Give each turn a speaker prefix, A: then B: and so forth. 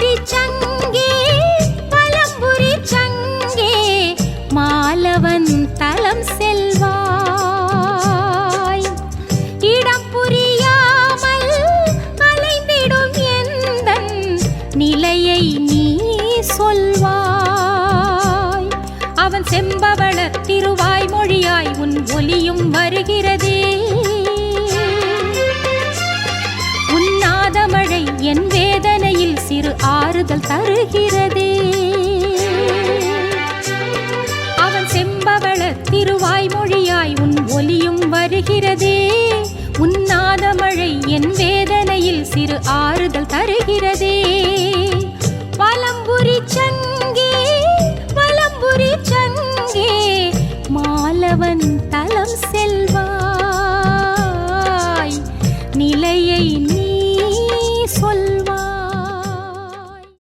A: பலம்புரி சங்கே பலம்புரி சங்கே மாலவன் தலம் செல்வாய். இடம் புரியாமல் அலைந்திடும் எந்தன் நிலையை நீ சொல்வாய். அவன் செம்பவள திருவாய் மொழியாய் உன் ஒலியும் வருகிறதே. உன்னாதமழை என் வேதனையில் சிறு ஆறுதல் தருகிறதே. அவன் செம்பவள திருவாய் மொழியாய் உன் ஒலியும் வருகிறதே. உன்னாதமழை என் வேதனையில் சிறு